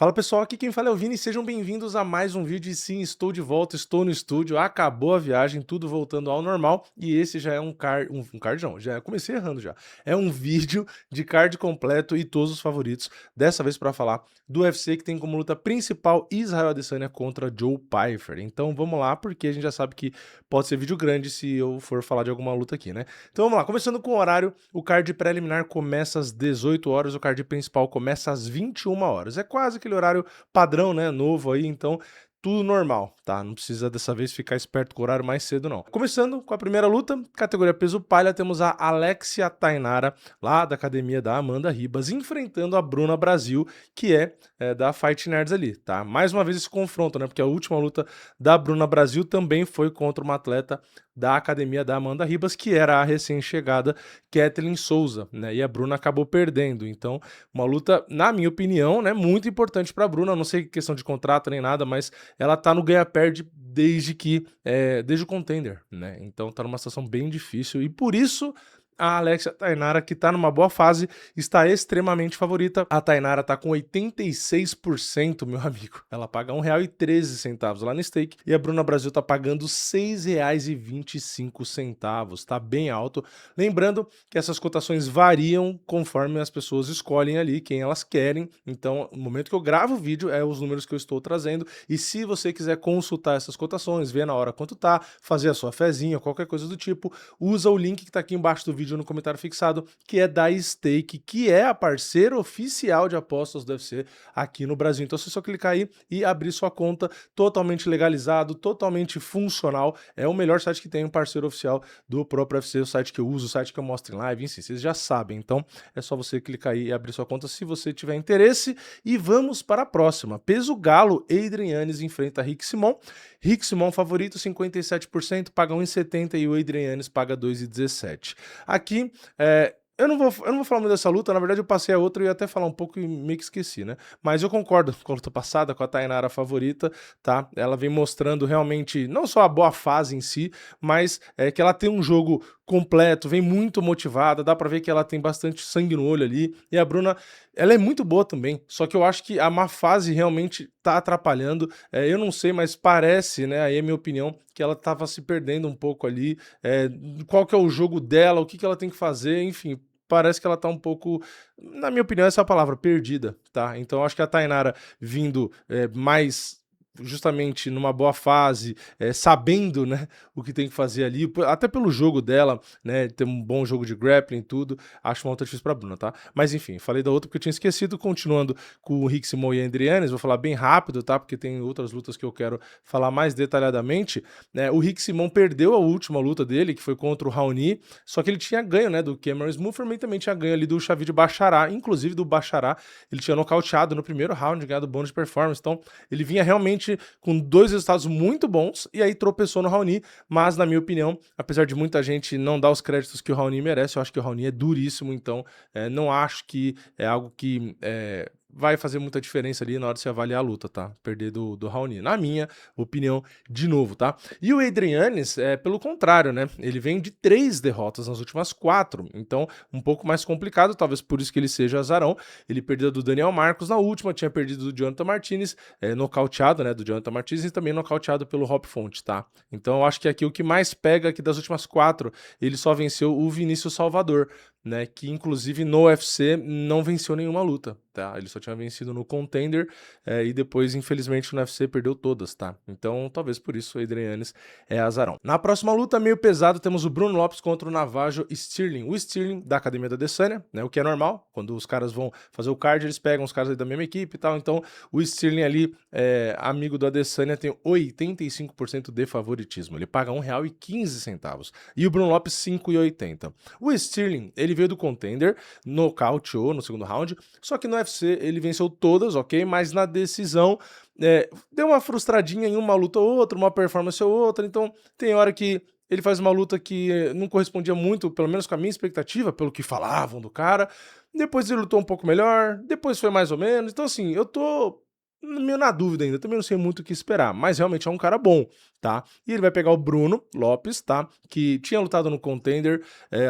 Fala pessoal, aqui quem fala é o Vini, sejam bem-vindos a mais um vídeo e sim, estou de volta, estou no estúdio, acabou a viagem, tudo voltando ao normal e esse já é um card não, já comecei errando já, é um vídeo de card completo e todos os favoritos, dessa vez para falar do UFC que tem como luta principal Israel Adesanya contra Joe Pyfer, então vamos lá porque a gente já sabe que pode ser vídeo grande se eu for falar de alguma luta aqui, né? Então vamos lá, começando com o horário, o card preliminar começa às 18 horas, o card principal começa às 21 horas, é quase aquele horário padrão, né, novo aí, então tudo normal, tá? Não precisa dessa vez ficar esperto com o horário mais cedo, não. Começando com a primeira luta, categoria peso palha, temos a Alexia Tainara, lá da academia da Amanda Ribas, enfrentando a Bruna Brasil, que é da Fight Nerds ali, tá? Mais uma vez esse confronto, né? Porque a última luta da Bruna Brasil também foi contra uma atleta da academia da Amanda Ribas, que era a recém-chegada Kathleen Souza, né? E a Bruna acabou perdendo. Então, uma luta, na minha opinião, né, muito importante para a Bruna. Não sei questão de contrato nem nada, mas ela tá no ganha-perde desde o Contender, né? Então tá numa situação bem difícil e por isso a Alexia Tainara, que tá numa boa fase, está extremamente favorita. A Tainara tá com 86%, meu amigo. Ela paga R$1,13 lá no stake e a Bruna Brasil tá pagando R$6,25. Tá bem alto. Lembrando que essas cotações variam conforme as pessoas escolhem ali quem elas querem. Então, no momento que eu gravo o vídeo, é os números que eu estou trazendo. E se você quiser consultar essas cotações, ver na hora quanto tá, fazer a sua fezinha, qualquer coisa do tipo, usa o link que tá aqui embaixo do vídeo no comentário fixado, que é da Stake, que é a parceira oficial de apostas do UFC aqui no Brasil. Então, se você só clicar aí e abrir sua conta, totalmente legalizado, totalmente funcional, é o melhor site que tem, um parceiro oficial do próprio UFC, o site que eu uso, o site que eu mostro em live, enfim, vocês já sabem. Então, é só você clicar aí e abrir sua conta se você tiver interesse. E vamos para a próxima. Peso galo, Adrian Yanez enfrenta Rick Simon. Rick Simon favorito, 57%, paga 1,70 e o Adrian Yanez paga 2,17. Aqui, eu não vou falar muito dessa luta, na verdade eu passei a outra e ia até falar um pouco e meio que esqueci, né? Mas eu concordo com a luta passada, com a Tainara favorita, tá? Ela vem mostrando realmente, não só a boa fase em si, mas que ela tem um jogo completo, vem muito motivada, dá pra ver que ela tem bastante sangue no olho ali, e a Bruna, ela é muito boa também, só que eu acho que a má fase realmente tá atrapalhando, eu não sei, mas parece, né, aí é minha opinião, que ela tava se perdendo um pouco ali, qual que é o jogo dela, o que que ela tem que fazer, enfim, parece que ela tá um pouco, na minha opinião, essa é a palavra, perdida, tá? Então eu acho que a Tainara vindo mais justamente numa boa fase, sabendo, né, o que tem que fazer ali, até pelo jogo dela, né, ter um bom jogo de grappling e tudo, acho uma luta difícil pra Bruna, tá? Mas enfim, falei da outra porque eu tinha esquecido, continuando com o Rick Simon e a Adrianes, vou falar bem rápido, tá? Porque tem outras lutas que eu quero falar mais detalhadamente, né? O Rick Simon perdeu a última luta dele, que foi contra o Raoni, só que ele tinha ganho, né, do Cameron Smoothman e também tinha ganho ali do Xavier Bachará, inclusive do Bachará, ele tinha nocauteado no primeiro round, ganhado bônus de performance, então ele vinha realmente com dois resultados muito bons e aí tropeçou no Raoni, mas na minha opinião, apesar de muita gente não dar os créditos que o Raoni merece, eu acho que o Raoni é duríssimo, então não acho que é algo que vai fazer muita diferença ali na hora de você avaliar a luta, tá? Perder do Raoni, na minha opinião, de novo, tá? E o Adrian Yanez, pelo contrário, né? Ele vem de 3 derrotas nas últimas 4, então um pouco mais complicado, talvez por isso que ele seja azarão. Ele perdeu do Daniel Marcos na última, tinha perdido do Jonathan Martinez, nocauteado, né, do Jonathan Martinez e também nocauteado pelo Rob Font, tá? Então eu acho que aqui o que mais pega aqui das últimas 4, ele só venceu o Vinícius Salvador, né, que inclusive no UFC não venceu nenhuma luta, tá? Ele só tinha vencido no Contender e depois, infelizmente, no UFC perdeu todas, tá? Então, talvez por isso o Adrian Yanez é azarão. Na próxima luta, meio pesado, temos o Bruno Lopes contra o Navajo Sterling. O Sterling, da Academia da Adesanya, né, o que é normal, quando os caras vão fazer o card, eles pegam os caras aí da mesma equipe e tal, então o Sterling ali, amigo do Adesanya, tem 85% de favoritismo, ele paga R$1,15 e o Bruno Lopes 5,80. O Sterling, ele veio do Contender, nocauteou no segundo round, só que no UFC ele venceu todas, ok? Mas na decisão deu uma frustradinha em uma luta ou outra, uma performance ou outra, então tem hora que ele faz uma luta que não correspondia muito, pelo menos com a minha expectativa, pelo que falavam do cara, depois ele lutou um pouco melhor, depois foi mais ou menos, então assim, eu tô meio na dúvida ainda, também não sei muito o que esperar, mas realmente é um cara bom, tá? E ele vai pegar o Bruno Lopes, tá? Que tinha lutado no Contender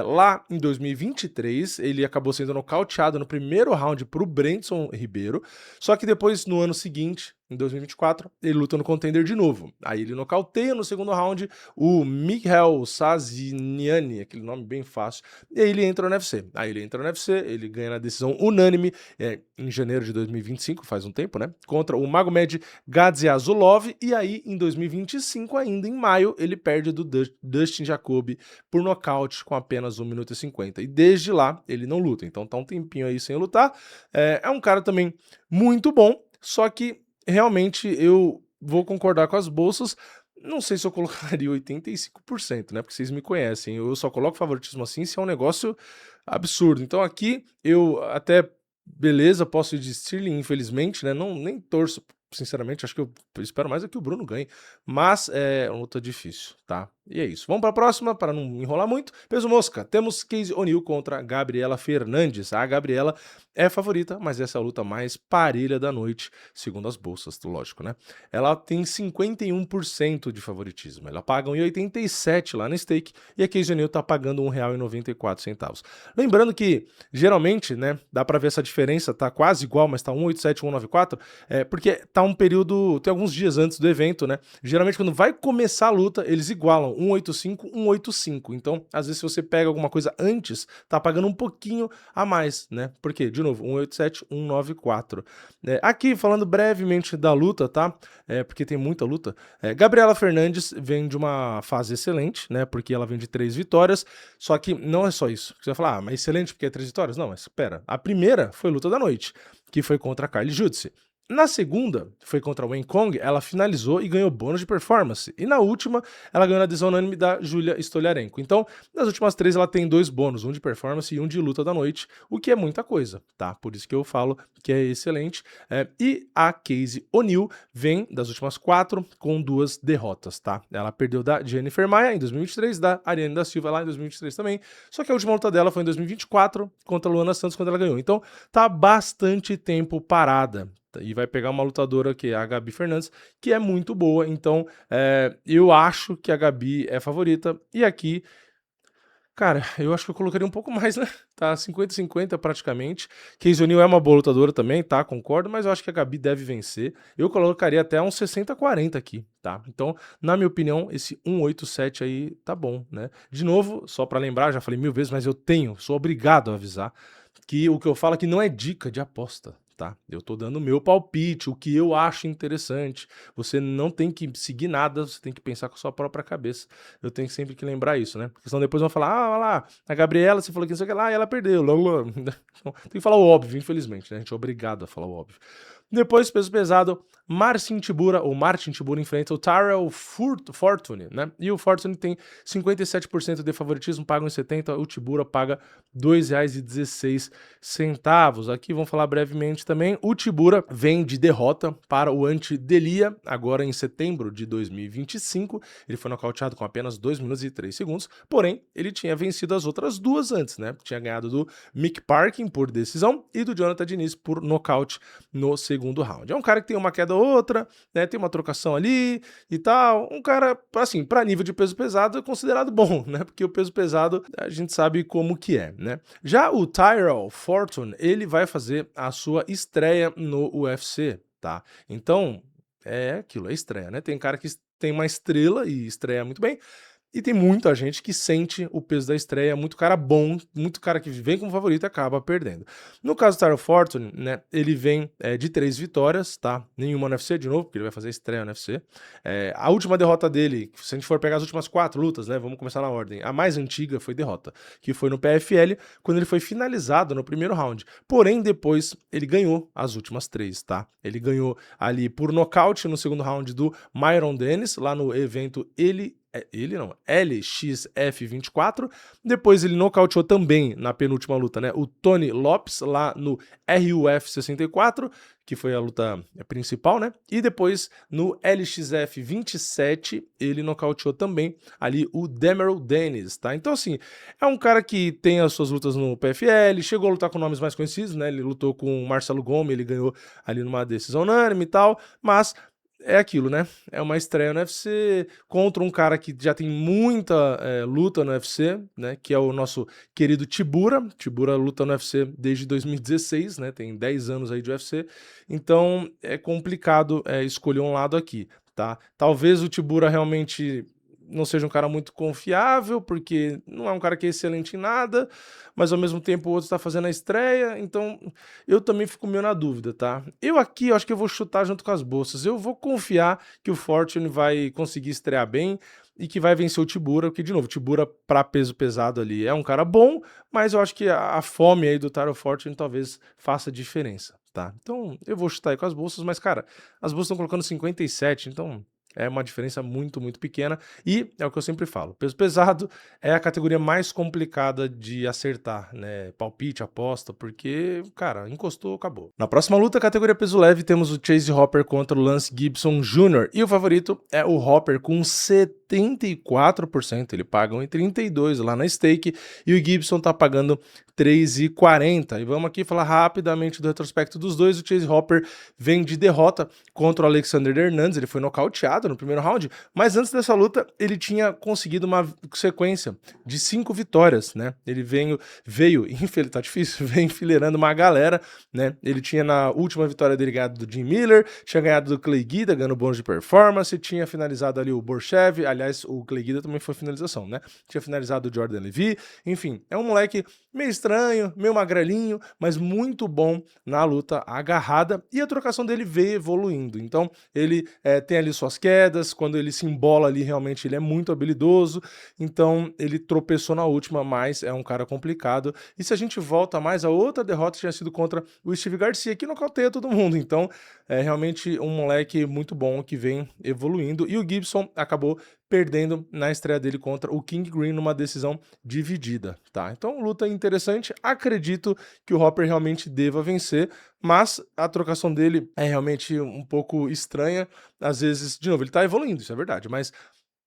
lá em 2023, ele acabou sendo nocauteado no primeiro round pro Brandson Ribeiro, só que depois, no ano seguinte, em 2024, ele luta no Contender de novo. Aí ele nocauteia no segundo round o Miguel Saziniani, aquele nome bem fácil, e aí ele entra no UFC. Aí ele entra no UFC, ele ganha na decisão unânime em janeiro de 2025, faz um tempo, né? Contra o Magomed Gadziazulov, e aí em 2025, ainda em maio, ele perde do Dustin Jacoby por nocaute com apenas 1 minuto e 50. E desde lá, ele não luta, então tá um tempinho aí sem lutar. É um cara também muito bom, só que realmente eu vou concordar com as bolsas. Não sei se eu colocaria 85%, né? Porque vocês me conhecem. Eu só coloco favoritismo assim se é um negócio absurdo. Então aqui eu até, beleza, posso ir de Sterling, infelizmente, né? Não, nem torço, sinceramente, acho que eu espero mais é que o Bruno ganhe. Mas é uma luta difícil, tá? E é isso. Vamos para a próxima, para não enrolar muito. Peso mosca, temos Casey O'Neill contra Gabriela Fernandes. A Gabriela é favorita, mas essa é a luta mais parelha da noite, segundo as bolsas, lógico, né? Ela tem 51% de favoritismo. Ela paga 1,87 lá no stake e a Casey O'Neill tá pagando R$1,94. Lembrando que, geralmente, né, dá para ver essa diferença, tá quase igual, mas tá 1,87, 1,94, porque tá um período, tem alguns dias antes do evento, né? Geralmente, quando vai começar a luta, eles igualam 1,85, 1,85. Então, às vezes, se você pega alguma coisa antes, tá pagando um pouquinho a mais, né? Por quê? De novo, 1,87, 1,94. Aqui, falando brevemente da luta, tá? Porque tem muita luta. Gabriela Fernandes vem de uma fase excelente, né? Porque ela vem de 3 vitórias. Só que não é só isso. Você vai falar, mas excelente porque é 3 vitórias? Não, mas espera. A primeira foi luta da noite, que foi contra a Carly Jutsi. Na segunda, foi contra a Wayne Kong, ela finalizou e ganhou bônus de performance. E na última, ela ganhou na decisão unânime da Julia Stoliarenko. Então, nas últimas 3, ela tem 2 bônus, um de performance e um de luta da noite, o que é muita coisa, tá? Por isso que eu falo que é excelente. E a Casey O'Neill vem das últimas 4 com 2 derrotas, tá? Ela perdeu da Jennifer Maia em 2023, da Ariane da Silva lá em 2023 também. Só que a última luta dela foi em 2024 contra a Luana Santos, quando ela ganhou. Então, tá bastante tempo parada. E vai pegar uma lutadora que é a Gabi Fernandes, que é muito boa. Então, eu acho que a Gabi é favorita. E aqui, cara, eu acho que eu colocaria um pouco mais, né? Tá 50-50 praticamente. Casey O'Neill é uma boa lutadora também, tá? Concordo, mas eu acho que a Gabi deve vencer. Eu colocaria até uns 60-40 aqui, tá? Então, na minha opinião, esse 187 aí tá bom, né? De novo, só pra lembrar, já falei 1000 vezes, mas eu sou obrigado a avisar que o que eu falo aqui não é dica de aposta, tá? Eu tô dando o meu palpite, o que eu acho interessante. Você não tem que seguir nada, você tem que pensar com a sua própria cabeça. Eu tenho sempre que lembrar isso, né? Porque senão depois vão falar, olha lá, a Gabriela, você falou que não sei o que lá, e ela perdeu. Então, tem que falar o óbvio, infelizmente, né? A gente é obrigado a falar o óbvio. Depois, peso pesado, Marcin Tybura enfrenta o Tyrell Fortune, né? E o Fortune tem 57% de favoritismo, paga 1,70, o Tybura paga R$2,16. Aqui vamos falar brevemente também. O Tybura vem de derrota para o Anti-Delia, agora em setembro de 2025. Ele foi nocauteado com apenas 2 minutos e 3 segundos, porém, ele tinha vencido as outras 2 antes, né? Tinha ganhado do Mick Parkin por decisão e do Jonathan Diniz por nocaute no segundo round. É um cara que tem uma queda ou outra, né? Tem uma trocação ali e tal. Um cara, assim, para nível de peso pesado é considerado bom, né? Porque o peso pesado a gente sabe como que é, né? Já o Tyrell Fortune, ele vai fazer a sua estreia no UFC, tá? Então, é aquilo, é estreia, né? Tem cara que tem uma estrela e estreia muito bem, e tem muita gente que sente o peso da estreia, muito cara bom, muito cara que vem como favorito e acaba perdendo. No caso do Tyrell Fortune, né, ele vem de 3 vitórias, tá? Nenhuma no UFC de novo, porque ele vai fazer estreia no UFC. A última derrota dele, se a gente for pegar as últimas 4 lutas, né, vamos começar na ordem. A mais antiga foi derrota, que foi no PFL, quando ele foi finalizado no primeiro round. Porém, depois ele ganhou as últimas 3, tá? Ele ganhou ali por nocaute no segundo round do Myron Dennis, lá no evento LXF24, depois ele nocauteou também na penúltima luta, né, o Tony Lopes lá no RUF 64, que foi a luta principal, né? E depois no LXF 27 ele nocauteou também ali o Demerol Dennis, tá? Então assim, é um cara que tem as suas lutas no PFL, chegou a lutar com nomes mais conhecidos, né? Ele lutou com o Marcelo Gomes, ele ganhou ali numa decisão unânime e tal, mas é aquilo, né? É uma estreia no UFC contra um cara que já tem muita luta no UFC, né? Que é o nosso querido Tibura. Tibura luta no UFC desde 2016, né? Tem 10 anos aí de UFC. Então é complicado escolher um lado aqui, tá? Talvez o Tibura realmente não seja um cara muito confiável, porque não é um cara que é excelente em nada, mas ao mesmo tempo o outro está fazendo a estreia, então eu também fico meio na dúvida, tá? Eu aqui, eu acho que eu vou chutar junto com as bolsas, eu vou confiar que o Fortune vai conseguir estrear bem e que vai vencer o Tibura, porque, de novo, o Tibura para peso pesado ali é um cara bom, mas eu acho que a fome aí do Tyron Fortune talvez faça diferença, tá? Então eu vou chutar aí com as bolsas, mas, cara, as bolsas estão colocando 57, então é uma diferença muito, muito pequena. E é o que eu sempre falo, peso pesado é a categoria mais complicada de acertar, né? Palpite, aposta, porque, cara, encostou, acabou. Na próxima luta, categoria peso leve, temos o Chase Hopper contra o Lance Gibson Jr. E o favorito é o Hopper com 74%. Ele paga 1,32 lá na stake e o Gibson tá pagando 3,40. E vamos aqui falar rapidamente do retrospecto dos dois. O Chase Hopper vem de derrota contra o Alexander Hernandez, ele foi nocauteado no primeiro round, mas antes dessa luta ele tinha conseguido uma sequência de 5 vitórias, né? Ele veio tá difícil, veio enfileirando uma galera, né? Ele tinha na última vitória dele ganhado do Jim Miller, tinha ganhado do Clay Guida, ganhando bônus de performance, tinha finalizado ali o Borchev, aliás, o Clay Guida também foi finalização, né? Tinha finalizado o Jordan Levy, enfim, é um moleque meio estranho, meio magrelinho, mas muito bom na luta agarrada, e a trocação dele veio evoluindo. Então, ele tem ali suas quedas, quando ele se embola ali, realmente ele é muito habilidoso, então ele tropeçou na última, mas é um cara complicado. E se a gente volta mais, a outra derrota tinha sido contra o Steve Garcia, que nocauteia todo mundo, então é realmente um moleque muito bom que vem evoluindo, e o Gibson acabou perdendo na estreia dele contra o King Green numa decisão dividida, tá? Então, luta interessante, acredito que o Hopper realmente deva vencer, mas a trocação dele é realmente um pouco estranha, às vezes, de novo, ele tá evoluindo, isso é verdade, mas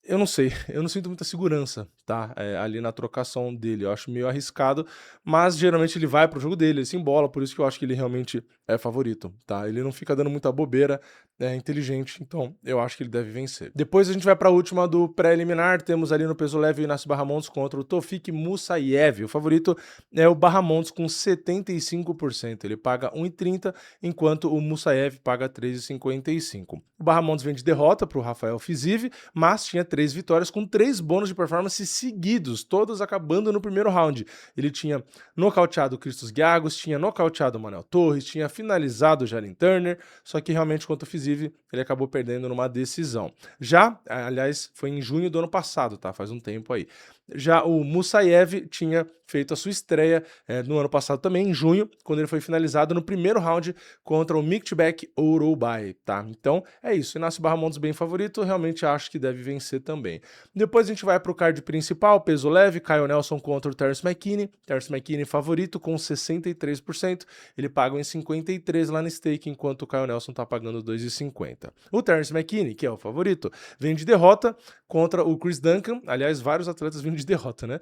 eu não sei, eu não sinto muita segurança, tá? Ali na trocação dele, eu acho meio arriscado, mas geralmente ele vai pro jogo dele, ele se embola, por isso que eu acho que ele realmente é favorito, tá? Ele não fica dando muita bobeira, é inteligente, então eu acho que ele deve vencer. Depois a gente vai pra última do pré-eliminar, temos ali no peso leve o Inácio Barramontes contra o Tofik Musayev. O favorito é o Barramontes com 75%, ele paga 1,30, enquanto o Musayev paga 3,55. O Barramontes vem de derrota pro Rafael Fiziev, mas tinha 3 vitórias com 3 bônus de performance seguidos, todos acabando no primeiro round. Ele tinha nocauteado o Christos Giagos, tinha nocauteado o Manuel Torres, tinha finalizado o Jalen Turner, só que realmente contra o Fiziev ele acabou perdendo numa decisão. Já, aliás, foi em junho do ano passado, tá? Faz um tempo aí. Já o Musayev tinha feito a sua estreia no ano passado também, em junho, quando ele foi finalizado no primeiro round contra o Miktibek Ouroubai, tá? Então, é isso. Inácio Barramontes bem favorito, realmente acho que deve vencer também. Depois a gente vai para o card principal, peso leve, Kyle Nelson contra o Terence McKinney. Terence McKinney favorito com 63%, ele paga em 53 lá no stake, enquanto o Kyle Nelson tá pagando 2,50. O Terence McKinney, que é o favorito, vem de derrota contra o Chris Duncan, aliás, vários atletas vindo de derrota, né?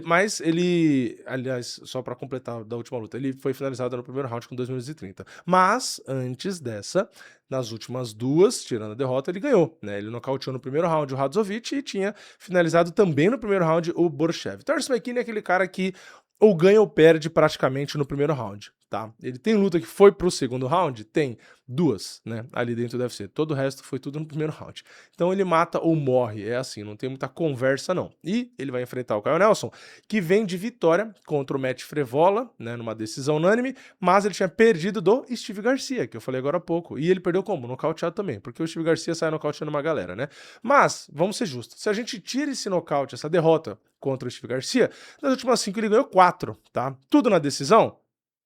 Mas ele, aliás, só para completar da última luta, ele foi finalizado no primeiro round com 2 minutos e 30. Mas, antes dessa, nas últimas duas, tirando a derrota, ele ganhou, né? Ele nocauteou no primeiro round o Hadzovic e tinha finalizado também no primeiro round o Borchev. Terence McKinney é aquele cara que ou ganha ou perde praticamente no primeiro round, tá? Ele tem luta que foi pro segundo round? Tem 2, né? Ali dentro do UFC. Todo o resto foi tudo no primeiro round. Então ele mata ou morre, é assim, não tem muita conversa não. E ele vai enfrentar o Kyle Nelson, que vem de vitória contra o Matt Frevola, né? Numa decisão unânime, mas ele tinha perdido do Steve Garcia, que eu falei agora há pouco. E ele perdeu como? Nocauteado também, porque o Steve Garcia sai nocauteando uma galera, né? Mas, vamos ser justos, se a gente tira esse nocaute, essa derrota contra o Steve Garcia, nas últimas 5 ele ganhou 4, tá? Tudo na decisão?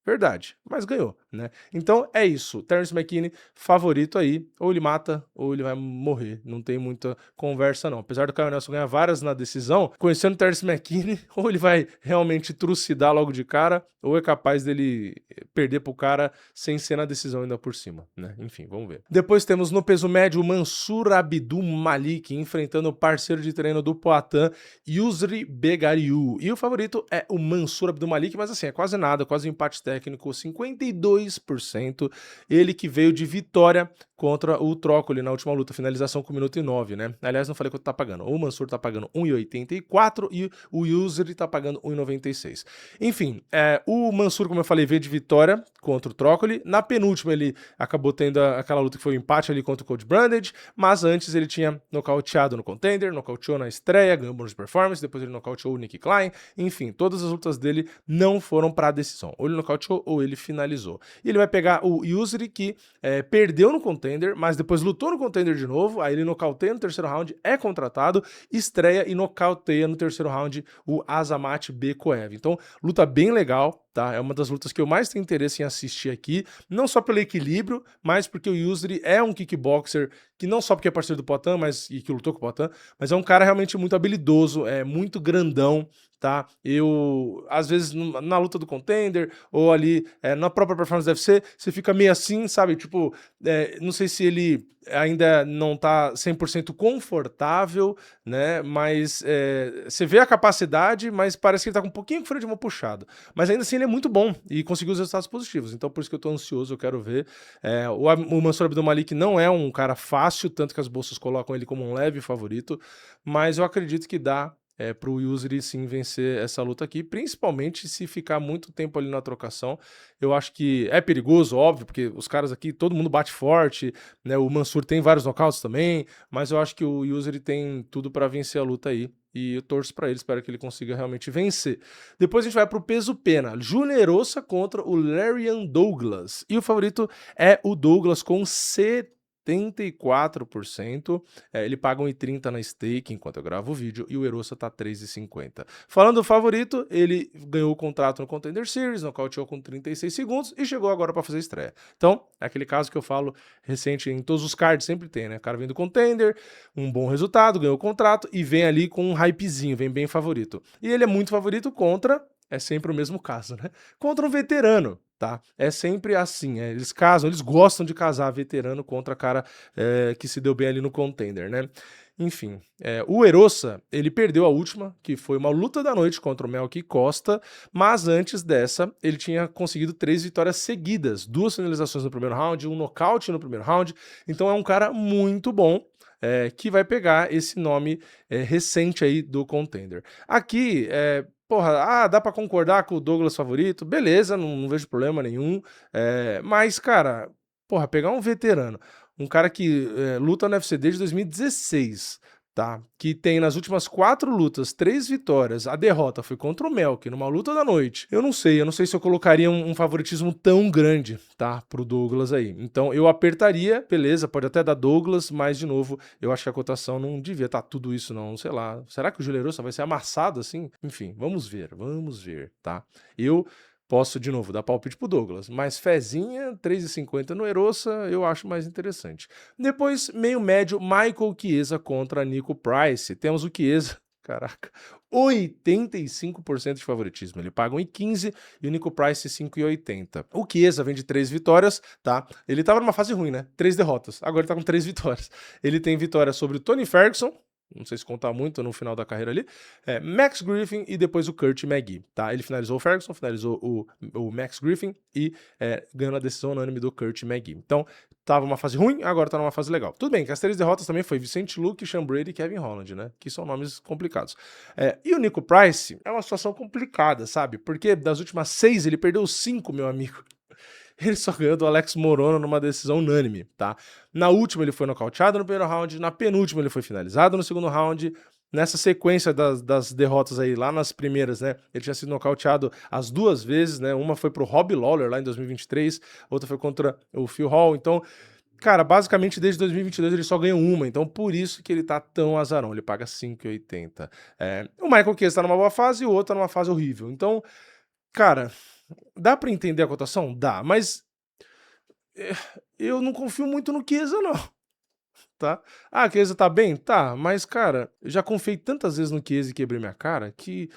verdade, mas ganhou, né? Então é isso, Terence McKinney, favorito aí, ou ele mata ou ele vai morrer, não tem muita conversa não. Apesar do Kyle Nelson ganhar várias na decisão, conhecendo o Terence McKinney, ou ele vai realmente trucidar logo de cara, ou é capaz dele perder pro cara sem ser na decisão ainda por cima, né? Enfim, vamos ver. Depois temos no peso médio o Mansur Abdul Malik enfrentando o parceiro de treino do Poatan, Yusri Begariu. E o favorito é o Mansur Abdul Malik, mas assim, é quase nada, quase um empate técnico, 52%. Ele que veio de vitória contra o Trócoli na última luta, finalização com 1 minuto e 9, né? Aliás, não falei quanto tá pagando. O Mansur tá pagando 1,84 e o Yusri tá pagando 1,96. Enfim, o Mansur, como eu falei, veio de vitória contra o Trócoli. Na penúltima, ele acabou tendo aquela luta que foi o empate ali contra o Cody Brandage, mas antes ele tinha nocauteado no Contender, nocauteou na estreia, ganhou bônus de performance, depois ele nocauteou o Nick Klein. Enfim, todas as lutas dele não foram pra decisão. Ou ele nocauteou ou ele finalizou. E ele vai pegar o Yusri, que perdeu no Contender, mas depois lutou no Contender de novo, aí ele nocauteia no terceiro round, é contratado, estreia e nocauteia no terceiro round o Azamat Bekoev. Então, luta bem legal, tá? É uma das lutas que eu mais tenho interesse em assistir aqui, não só pelo equilíbrio, mas porque o Yusri é um kickboxer que não só porque é parceiro do Poatan, e que lutou com o Poatan, mas é um cara realmente muito habilidoso, é muito grandão, tá? Eu, às vezes, na luta do Contender, ou ali na própria performance do UFC, você fica meio assim, sabe? Tipo, não sei se ele ainda não tá 100% confortável, né? Mas você vê a capacidade, mas parece que ele tá com um pouquinho de freio de mão puxado. Mas ainda assim ele é muito bom e conseguiu os resultados positivos. Então por isso que eu tô ansioso, eu quero ver. O Mansur Abdul Malik não é um cara fácil, tanto que as bolsas colocam ele como um leve favorito, mas eu acredito que dá pro Yusri sim vencer essa luta aqui, principalmente se ficar muito tempo ali na trocação. Eu acho que é perigoso, óbvio, porque os caras aqui, todo mundo bate forte, né? O Mansur tem vários nocautes também, mas eu acho que o Yusri tem tudo para vencer a luta aí. E eu torço para ele, espero que ele consiga realmente vencer. Depois a gente vai pro peso pena. Júnior Ossa contra o Larian Douglas. E o favorito é o Douglas com 74%. Ele paga 1,30 na stake enquanto eu gravo o vídeo e o Erosa tá 3,50. Falando do favorito, ele ganhou o contrato no Contender Series, nocauteou com 36 segundos e chegou agora para fazer estreia. Então, é aquele caso que eu falo recente em todos os cards, sempre tem, né? O cara vem do Contender, um bom resultado, ganhou o contrato e vem ali com um hypezinho, vem bem favorito. E ele é muito favorito contra, é sempre o mesmo caso, né? Contra um veterano. Tá? É sempre assim, eles casam, eles gostam de casar veterano contra cara que se deu bem ali no Contender, né? Enfim, o Erosa, ele perdeu a última, que foi uma luta da noite contra o Melky Costa, mas antes dessa, ele tinha conseguido 3 vitórias seguidas, 2 finalizações no primeiro round, um nocaute no primeiro round, então é um cara muito bom, que vai pegar esse nome recente aí do Contender. Aqui, porra, dá pra concordar com o Douglas favorito? Beleza, não vejo problema nenhum. Mas, cara, porra, pegar um veterano, um cara que luta no UFC desde 2016, tá? Que tem nas últimas 4 lutas 3 vitórias, a derrota foi contra o Melk, numa luta da noite. Eu não sei se eu colocaria um favoritismo tão grande, tá? Pro Douglas aí. Então eu apertaria, beleza, pode até dar Douglas, mas de novo, eu acho que a cotação não devia estar tudo isso não, sei lá. Será que o Júnior Ossa vai ser amassado assim? Enfim, vamos ver, tá? Eu posso, de novo, dar palpite pro Douglas, mas fezinha, 3,50 no Erossa, eu acho mais interessante. Depois, meio médio, Michael Chiesa contra Nico Price. Temos o Chiesa, caraca, 85% de favoritismo. Ele paga 1,15 e o Nico Price 5,80. O Chiesa vem de 3 vitórias, tá? Ele tava numa fase ruim, né? 3 derrotas. Agora ele tá com 3 vitórias. Ele tem vitória sobre o Tony Ferguson, não sei se contar muito no final da carreira ali, Max Griffin e depois o Kurt McGee, tá? Ele finalizou o Ferguson, finalizou o Max Griffin e ganhou a decisão unânime do Kurt McGee. Então, tava uma fase ruim, agora tá numa fase legal. Tudo bem que as 3 derrotas também foi Vicente Luque, Sean Brady e Kevin Holland, né? Que são nomes complicados. E o Nico Price é uma situação complicada, sabe? Porque das últimas 6 ele perdeu 5, meu amigo. Ele só ganhou do Alex Morono numa decisão unânime, tá? Na última ele foi nocauteado no primeiro round, na penúltima ele foi finalizado no segundo round. Nessa sequência das derrotas aí, lá nas primeiras, né, ele tinha sido nocauteado as 2 vezes, né, uma foi pro Robbie Lawler lá em 2023, outra foi contra o Phil Hall, então, cara, basicamente desde 2022 ele só ganhou uma, então por isso que ele tá tão azarão, ele paga 5,80. O Michael Chiesa tá numa boa fase e o outro tá numa fase horrível, então, cara, Dá pra entender a cotação? Dá, mas eh, eu não confio muito no Chiesa não, tá. Ah, a Chiesa tá bem? Tá, mas cara, eu já confiei tantas vezes no Chiesa e quebrei minha cara que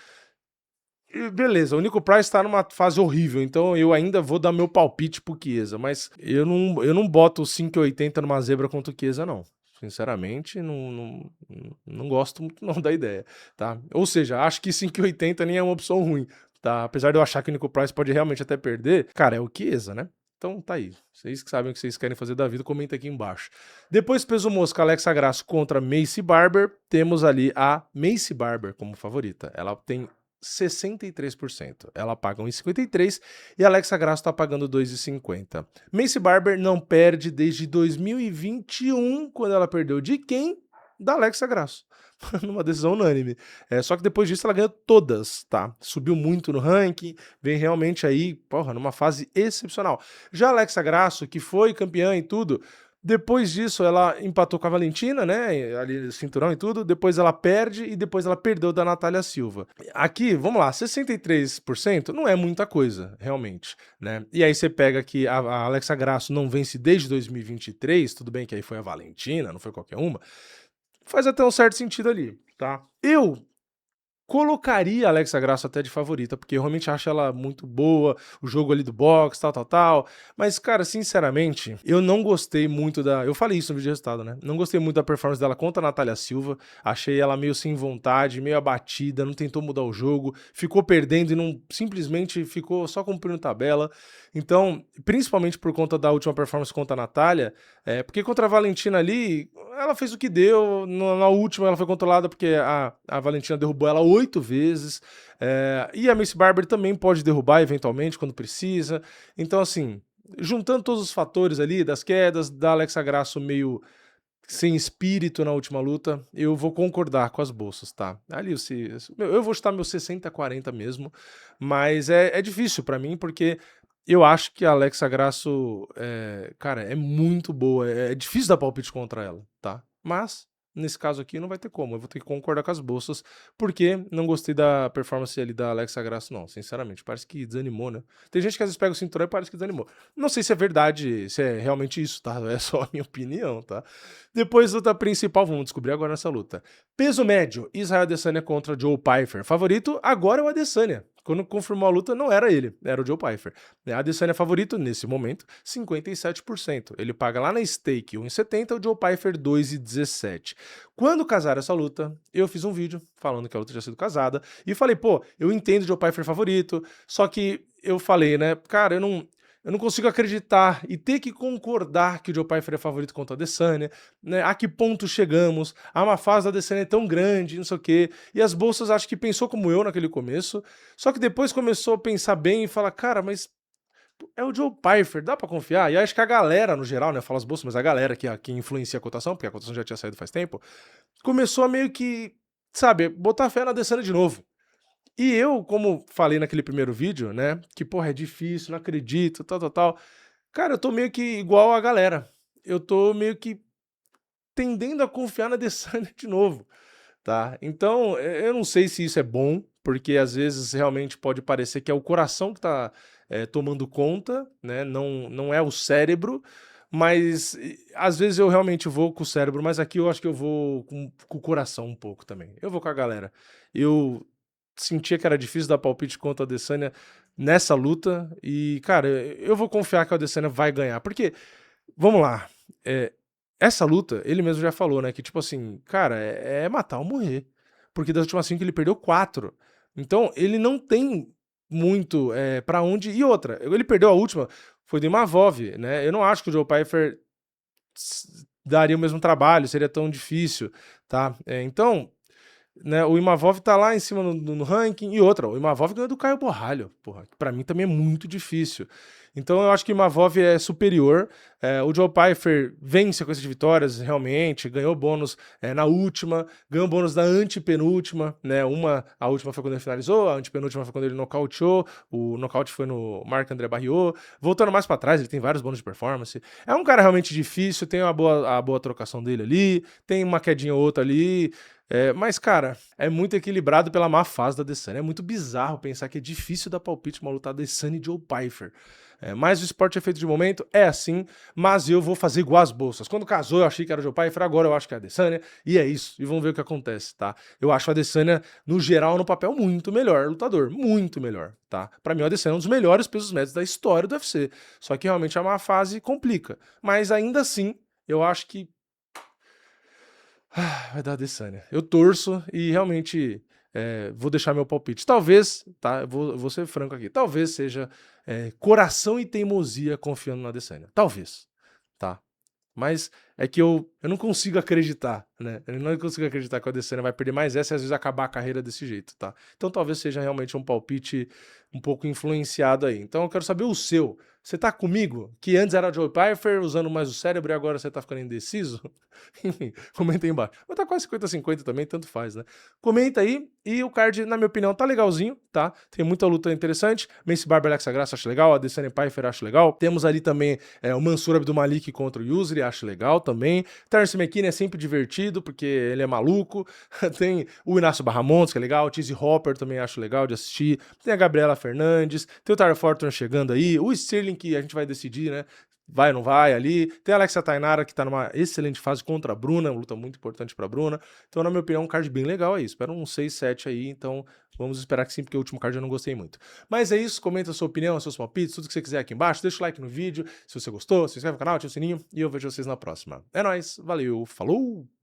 beleza, o Nico Price tá numa fase horrível, então eu ainda vou dar meu palpite pro Chiesa, mas eu não boto 5,80 numa zebra contra o Chiesa não. Sinceramente, não gosto muito não da ideia, tá. Ou seja, acho que 5,80 nem é uma opção ruim, tá. Apesar de eu achar que o Nico Price pode realmente até perder, cara, é o Chiesa, né. Então tá aí, vocês que sabem o que vocês querem fazer da vida, comenta aqui embaixo. Depois peso mosca Alexa Grasso contra Maycee Barber, temos ali a Maycee Barber como favorita. Ela tem 63%. Ela paga 1,53 e a Alexa Grasso está pagando 2,50. Maycee Barber não perde desde 2021, quando ela perdeu de quem? Da Alexa Grasso. Numa decisão unânime. Só que depois disso ela ganhou todas, tá? Subiu muito no ranking, vem realmente aí, porra, numa fase excepcional. Já a Alexa Grasso, que foi campeã e tudo, depois disso, ela empatou com a Valentina, né? Ali, cinturão e tudo. Depois ela perde e depois ela perdeu da Natália Silva. Aqui, vamos lá, 63% não é muita coisa, realmente, né? E aí você pega que a Alexa Grasso não vence desde 2023, tudo bem que aí foi a Valentina, não foi qualquer uma. Faz até um certo sentido ali, tá? Eu colocaria a Alexa Grasso até de favorita, porque eu realmente acho ela muito boa, o jogo ali do boxe, tal, tal, tal. Mas, cara, sinceramente, eu não gostei muito da. Eu falei isso no vídeo de resultado, né? Não gostei muito da performance dela contra a Natália Silva. Achei ela meio sem vontade, meio abatida, não tentou mudar o jogo, ficou perdendo e não simplesmente ficou só cumprindo tabela. Então, principalmente por conta da última performance contra a Natália, porque contra a Valentina ali, ela fez o que deu. Na última, ela foi controlada porque a Valentina derrubou ela 8 vezes. E a Maycee Barber também pode derrubar eventualmente quando precisa. Então, assim, juntando todos os fatores ali, das quedas, da Alexa Grasso meio sem espírito na última luta, eu vou concordar com as bolsas, tá? Ali eu vou chutar meu 60-40 mesmo, mas é difícil pra mim porque eu acho que a Alexa Grasso, cara, é muito boa, é difícil dar palpite contra ela, tá? Mas, nesse caso aqui, não vai ter como, eu vou ter que concordar com as bolsas, porque não gostei da performance ali da Alexa Grasso não, sinceramente, parece que desanimou, né? Tem gente que às vezes pega o cinturão e parece que desanimou. Não sei se é verdade, se é realmente isso, tá? É só a minha opinião, tá? Depois, luta principal, vamos descobrir agora nessa luta. Peso médio, Israel Adesanya contra Joe Pyfer. Favorito agora é o Adesanya. Quando confirmou a luta, não era ele, era o Joe Pyfer. A Adesanya é favorito, nesse momento, 57%. Ele paga lá na stake 1,70, o Joe Pyfer 2,17. Quando casaram essa luta, eu fiz um vídeo falando que a luta tinha sido casada, e falei, pô, eu entendo o Joe Pyfer favorito, só que eu falei, né, cara, eu não consigo acreditar e ter que concordar que o Joe Pyfer é favorito contra a Adesanya, né? A que ponto chegamos? A uma fase da Adesanya é tão grande, não sei o quê. E as bolsas acho que pensou como eu naquele começo, só que depois começou a pensar bem e falar, cara, mas é o Joe Pyfer, dá pra confiar? E acho que a galera, no geral, né, fala as bolsas, mas a galera que influencia a cotação, porque a cotação já tinha saído faz tempo, começou a meio que, sabe, botar fé na Adesanya de novo. E eu, como falei naquele primeiro vídeo, né, que, porra, é difícil, não acredito, tal, tal, tal. Cara, eu tô meio que igual a galera. Eu tô meio que tendendo a confiar na Adesanya de novo, tá? Então, eu não sei se isso é bom, porque às vezes realmente pode parecer que é o coração que tá tomando conta, né? Não é o cérebro, mas às vezes eu realmente vou com o cérebro, mas aqui eu acho que eu vou com o coração um pouco também. Eu vou com a galera. Eu sentia que era difícil dar palpite contra a Adesanya nessa luta e, cara, eu vou confiar que a Adesanya vai ganhar, porque, vamos lá, essa luta, ele mesmo já falou, né, que tipo assim, cara, é matar ou morrer, porque das últimas 5 ele perdeu 4, então ele não tem muito pra onde, e outra, ele perdeu a última, foi do Imavov, né, eu não acho que o Joe Pyfer daria o mesmo trabalho, seria tão difícil, tá, então né, o Imavov tá lá em cima no ranking, e outra, o Imavov ganhou do Caio Borralho, porra, que pra mim também é muito difícil. Então eu acho que Mavov é superior. O Joe Pyfer vem em sequência de vitórias, realmente, ganhou bônus na última, ganhou bônus na antepenúltima, né? A última foi quando ele finalizou, a antepenúltima foi quando ele nocauteou, o nocaute foi no Marc-André Barriot. Voltando mais pra trás, ele tem vários bônus de performance. É um cara realmente difícil, tem a boa trocação dele ali, tem uma quedinha ou outra ali. Mas, cara, é muito equilibrado pela má fase da Adesanya. É muito bizarro pensar que é difícil dar palpite uma luta Adesanya e Joe Pyfer. Mas o esporte é feito de momento, é assim, mas eu vou fazer igual as bolsas. Quando casou, eu achei que era o Joe Pyfer, agora eu acho que é a Adesanya, e é isso. E vamos ver o que acontece, tá? Eu acho a Adesanya, no geral, no papel, muito melhor lutador. Muito melhor, tá? Pra mim, o Adesanya é um dos melhores pesos médios da história do UFC. Só que realmente a má fase complica. Mas ainda assim, eu acho que vai dar Adesanya. Eu torço e realmente vou deixar meu palpite. Talvez, tá? Eu vou ser franco aqui. Talvez seja coração e teimosia confiando na Adesanya. Talvez, tá? Mas é que eu não consigo acreditar, né? Eu não consigo acreditar que o Adesanya vai perder mais essa e às vezes acabar a carreira desse jeito, tá? Então talvez seja realmente um palpite um pouco influenciado aí. Então eu quero saber o seu. Você tá comigo? Que antes era Joe Pyfer, usando mais o cérebro, e agora você tá ficando indeciso? Enfim, comenta aí embaixo. Mas tá quase 50-50 também, tanto faz, né? Comenta aí. E o card, na minha opinião, tá legalzinho, tá? Tem muita luta interessante. Mace Barber, Alexa Grasso, acho legal. Adesanya Pyfer, acho legal. Temos ali também o Mansur Abdulmalik contra o Yusri, acho legal também. Terence McKinney é sempre divertido, porque ele é maluco. Tem o Inácio Barramontes, que é legal. O Cheesy Hopper também acho legal de assistir. Tem a Gabriela Fernandes. Tem o Tyler Fortune chegando aí. O Sterling, que a gente vai decidir, né? Vai ou não vai ali. Tem a Alexia Tainara, que tá numa excelente fase contra a Bruna, uma luta muito importante pra Bruna. Então, na minha opinião, um card bem legal aí. Espero um 6-7 aí, então vamos esperar que sim, porque o último card eu não gostei muito. Mas é isso, comenta a sua opinião, seus palpites, tudo que você quiser aqui embaixo. Deixa o like no vídeo, se você gostou, se inscreve no canal, ativa o sininho e eu vejo vocês na próxima. É nóis, valeu, falou!